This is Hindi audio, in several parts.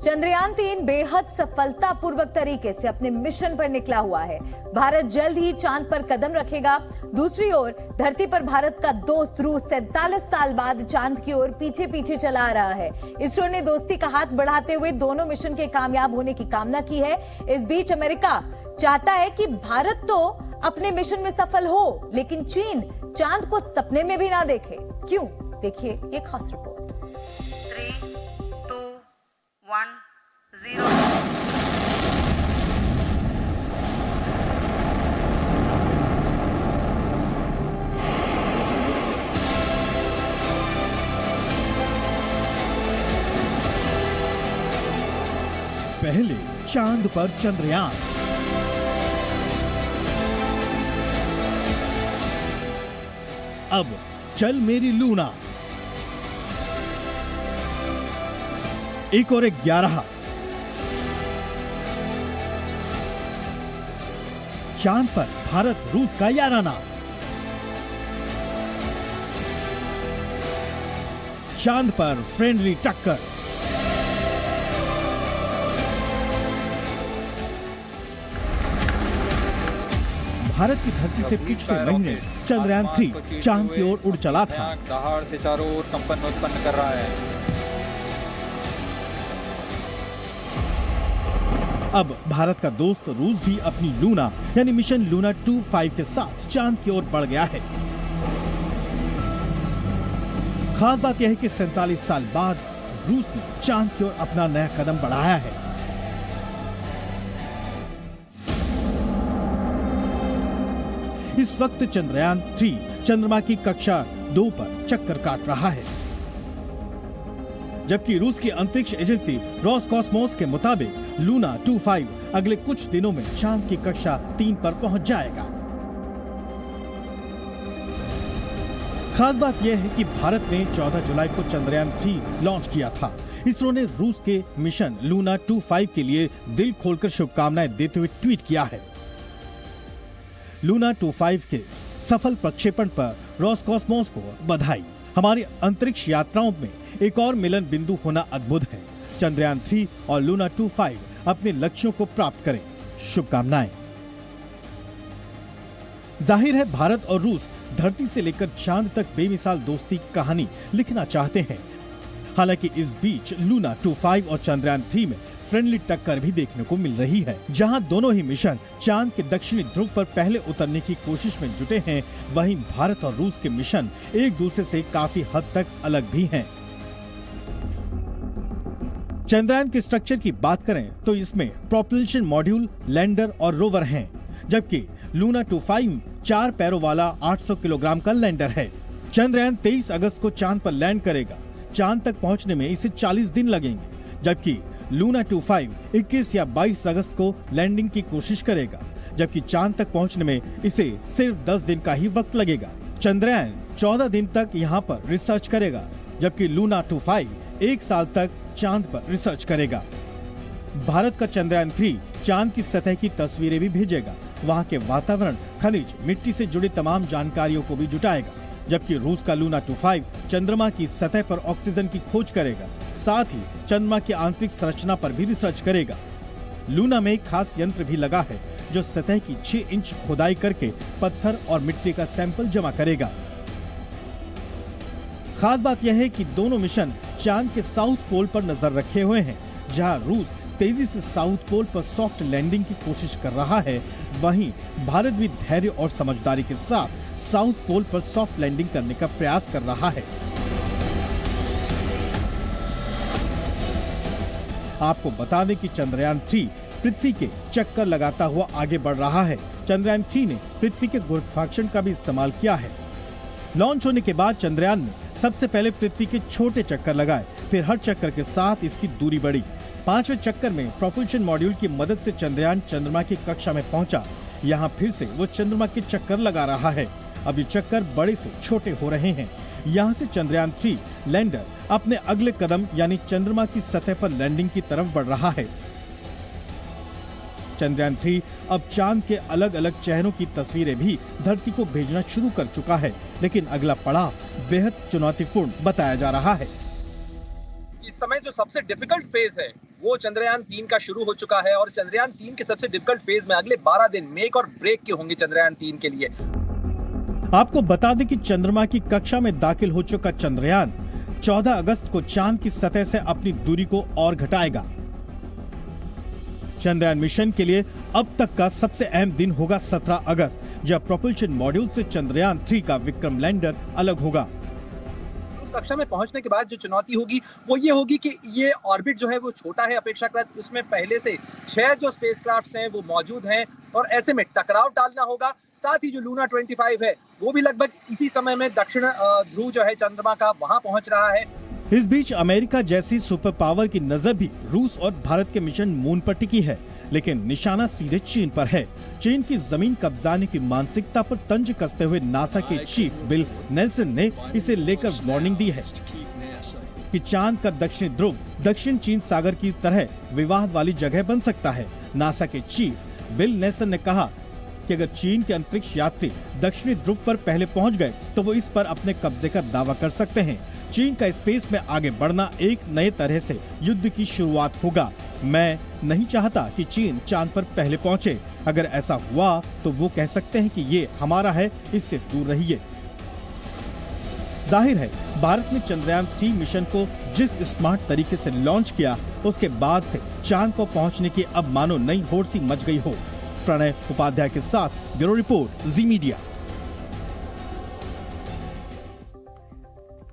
चंद्रयान-3 बेहद सफलतापूर्वक तरीके से अपने मिशन पर निकला हुआ है। भारत जल्द ही चांद पर कदम रखेगा। दूसरी ओर धरती पर भारत का दोस्त रूस 47 साल बाद चांद की ओर पीछे पीछे चला आ रहा है। इसरो ने दोस्ती का हाथ बढ़ाते हुए दोनों मिशन के कामयाब होने की कामना की है। इस बीच अमेरिका चाहता है कि भारत तो अपने मिशन में सफल हो, लेकिन चीन चांद को सपने में भी ना देखे। क्यों? देखिए ये खास रिपोर्ट। 3, 2, 1, 0। पहले चांद पर चंद्रयान, अब चल मेरी लूना। 1 और 11 चांद पर भारत रूस का याराना। चांद पर फ्रेंडली टक्कर। भारत की धरती से पिछले महीने चंद्रयान-3 चांद की ओर उड़ चला था। दहाड़ से चारों ओर कंपन उत्पन्न कर रहा है। अब भारत का दोस्त रूस भी अपनी लूना यानी मिशन लूना 25 के साथ चांद की ओर बढ़ गया है। खास बात यह है कि 47 साल बाद रूस ने चांद की ओर अपना नया कदम बढ़ाया है। इस वक्त चंद्रयान-3 चंद्रमा की कक्षा 2 पर चक्कर काट रहा है, जबकि रूस की अंतरिक्ष एजेंसी रोसकॉस्मोस के मुताबिक लूना 25 अगले कुछ दिनों में चांद की कक्षा 3 पर पहुंच जाएगा। खास बात यह है कि भारत ने 14 जुलाई को चंद्रयान-3 लॉन्च किया था। इसरो ने रूस के मिशन लूना 25 के लिए दिल खोलकर शुभकामनाएं देते हुए ट्वीट किया है। लूना 25 के सफल प्रक्षेपण पर रोसकॉस्मोस को बधाई। हमारी अंतरिक्ष यात्राओं में एक और मिलन बिंदु होना अद्भुत है। चंद्रयान-3 और लूना 25 अपने लक्ष्यों को प्राप्त करें। शुभकामनाएं। जाहिर है भारत और रूस धरती से लेकर चांद तक बेमिसाल दोस्ती की कहानी लिखना चाहते हैं। हालांकि इस बीच लूना 25 और चंद्रयान-3 में फ्रेंडली टक्कर भी देखने को मिल रही है। जहां दोनों ही मिशन चांद के दक्षिणी ध्रुव पर पहले उतरने की कोशिश में जुटे हैं, वहीं भारत और रूस के मिशन एक दूसरे से काफी हद तक अलग भी हैं। चंद्रयान के स्ट्रक्चर की बात करें तो इसमें प्रोपल्शन मॉड्यूल, लैंडर और रोवर हैं, जबकि लूना 25 4 पैरों वाला 800 किलोग्राम का लैंडर है। चंद्रयान 23 अगस्त को चांद पर लैंड करेगा। चांद तक पहुंचने में इसे 40 दिन लगेंगे, जबकि लूना 25 21 या 22 अगस्त को लैंडिंग की कोशिश करेगा, जबकि चांद तक पहुंचने में इसे सिर्फ 10 दिन का ही वक्त लगेगा। चंद्रयान 14 दिन तक यहां पर रिसर्च करेगा, जबकि लूना 25 1 साल तक चांद पर रिसर्च करेगा। भारत का चंद्रयान-3 चांद की सतह की तस्वीरें भी भेजेगा। वहां के वातावरण, खनिज, मिट्टी से जुड़ी तमाम जानकारियों को भी जुटाएगा, जबकि रूस का लूना 25 चंद्रमा की सतह पर ऑक्सीजन की खोज करेगा। साथ ही चंद्रमा की आंतरिक संरचना पर भी रिसर्च करेगा। लूना में एक खास यंत्र भी लगा है जो सतह की 6 इंच खुदाई करके पत्थर और मिट्टी का सैंपल जमा करेगा। खास बात यह है कि दोनों मिशन चांद के साउथ पोल पर नजर रखे हुए हैं। जहां रूस तेजी से साउथ पोल पर सॉफ्ट लैंडिंग की कोशिश कर रहा है, वहीं भारत भी धैर्य और समझदारी के साथ साउथ पोल पर सॉफ्ट लैंडिंग करने का प्रयास कर रहा है। आपको बता दें कि चंद्रयान-3 पृथ्वी के चक्कर लगाता हुआ आगे बढ़ रहा है। चंद्रयान-3 ने पृथ्वी के गुरुत्वाकर्षण का भी इस्तेमाल किया है। लॉन्च होने के बाद चंद्रयान ने सबसे पहले पृथ्वी के छोटे चक्कर लगाए, फिर हर चक्कर के साथ इसकी दूरी बढ़ी। 5वें चक्कर में प्रोपल्शन मॉड्यूल की मदद से चंद्रयान चंद्रमा की कक्षा में पहुंचा। यहाँ फिर से वो चंद्रमा के चक्कर लगा रहा है। अब ये चक्कर बड़े से छोटे हो रहे हैं। यहाँ से चंद्रयान-3 लैंडर अपने अगले कदम यानी चंद्रमा की सतह पर लैंडिंग की तरफ बढ़ रहा है। चंद्रयान-3 अब चांद के अलग अलग चेहरों की तस्वीरें भी धरती को भेजना शुरू कर चुका है, लेकिन अगला पड़ाव बेहद चुनौतीपूर्ण बताया जा रहा है। इस समय जो सबसे डिफिकल्ट फेज है वो चंद्रयान 3 का शुरू हो चुका है और चंद्रयान 3 के सबसे डिफिकल्ट फेज में अगले 12 दिन मेक और ब्रेक के होंगे चंद्रयान 3 के लिए। आपको बता दें कि चंद्रमा की कक्षा में दाखिल हो चुका चंद्रयान 14 अगस्त को चांद की सतह से अपनी दूरी को और घटाएगा। चंद्रयान मिशन के लिए अब तक का सबसे अहम दिन होगा 17 अगस्त, जब प्रोपल्शन मॉड्यूल से चंद्रयान 3 का विक्रम लैंडर अलग होगा। उस कक्षा में पहुंचने के बाद जो चुनौती होगी वो ये होगी कि ये ऑर्बिट जो है वो छोटा है अपेक्षाकृत, उसमें पहले से 6 जो स्पेसक्राफ्ट्स हैं वो मौजूद हैं और ऐसे में टकराव टालना होगा। साथ ही जो लूना 25 है वो भी लगभग इसी समय में दक्षिण ध्रुव जो है चंद्रमा का वहां पहुंच रहा है। इस बीच अमेरिका जैसी सुपर पावर की नजर भी रूस और भारत के मिशन मून पर टिकी है, लेकिन निशाना सीधे चीन पर है। चीन की जमीन कब्जाने की मानसिकता पर तंज कसते हुए नासा के चीफ बिल नेल्सन ने इसे लेकर वार्निंग दी है कि चांद का दक्षिणी ध्रुव दक्षिण चीन सागर की तरह विवाद वाली जगह बन सकता है। नासा के चीफ बिल नेल्सन ने कहा कि अगर चीन के अंतरिक्ष यात्री दक्षिणी ध्रुव पर पहले पहुंच गए तो वो इस पर अपने कब्जे का दावा कर सकते हैं। चीन का स्पेस में आगे बढ़ना एक नए तरह से युद्ध की शुरुआत होगा। मैं नहीं चाहता कि चीन चांद पर पहले पहुंचे। अगर ऐसा हुआ तो वो कह सकते हैं कि ये हमारा है, इससे दूर रहिए। जाहिर है भारत ने चंद्रयान 3 मिशन को जिस स्मार्ट तरीके से लॉन्च किया उसके बाद से चांद को पहुंचने की अब मानो नई होड़ सी मच गई हो। प्रणय उपाध्याय के साथ ब्यूरो रिपोर्ट, जी मीडिया।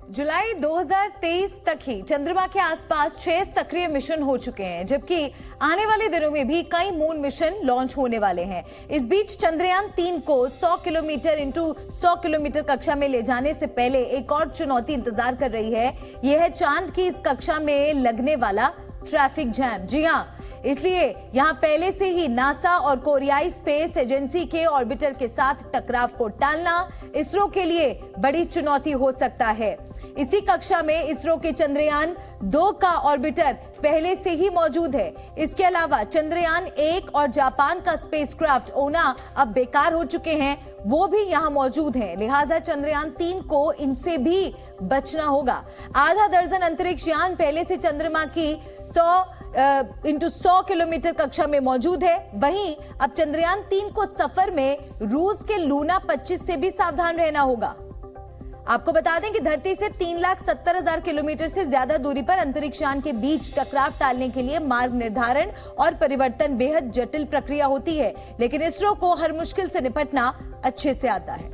जुलाई 2023 तक ही चंद्रमा के आसपास 6 सक्रिय मिशन हो चुके हैं, जबकि आने वाले दिनों में भी कई मून मिशन लॉन्च होने वाले हैं। इस बीच चंद्रयान 3 को 100 किलोमीटर इंटू 100 किलोमीटर कक्षा में ले जाने से पहले एक और चुनौती इंतजार कर रही है। यह है चांद की इस कक्षा में लगने वाला ट्रैफिक जैम। जी हां, इसलिए यहां पहले से ही नासा और कोरियाई स्पेस एजेंसी के ऑर्बिटर के साथ टकराव को टालना इसरो के लिए बड़ी चुनौती हो सकता है। इसी कक्षा में इसरो के चंद्रयान 2 का ऑर्बिटर पहले से ही मौजूद है। इसके अलावा चंद्रयान 1 और जापान का स्पेसक्राफ्ट ओना अब बेकार हो चुके हैं, वो भी यहां मौजूद हैं। लिहाजा चंद्रयान 3 को इनसे भी बचना होगा। आधा दर्जन अंतरिक्ष यान पहले से चंद्रमा की 100 इंटू 100 किलोमीटर कक्षा में मौजूद है। वहीं अब चंद्रयान 3 को सफर में रूस के लूना 25 से भी सावधान रहना होगा। आपको बता दें कि धरती से 3,70,000 किलोमीटर से ज्यादा दूरी पर अंतरिक्ष यान के बीच टकराव टालने के लिए मार्ग निर्धारण और परिवर्तन बेहद जटिल प्रक्रिया होती है, लेकिन इसरो को हर मुश्किल से निपटना अच्छे से आता है।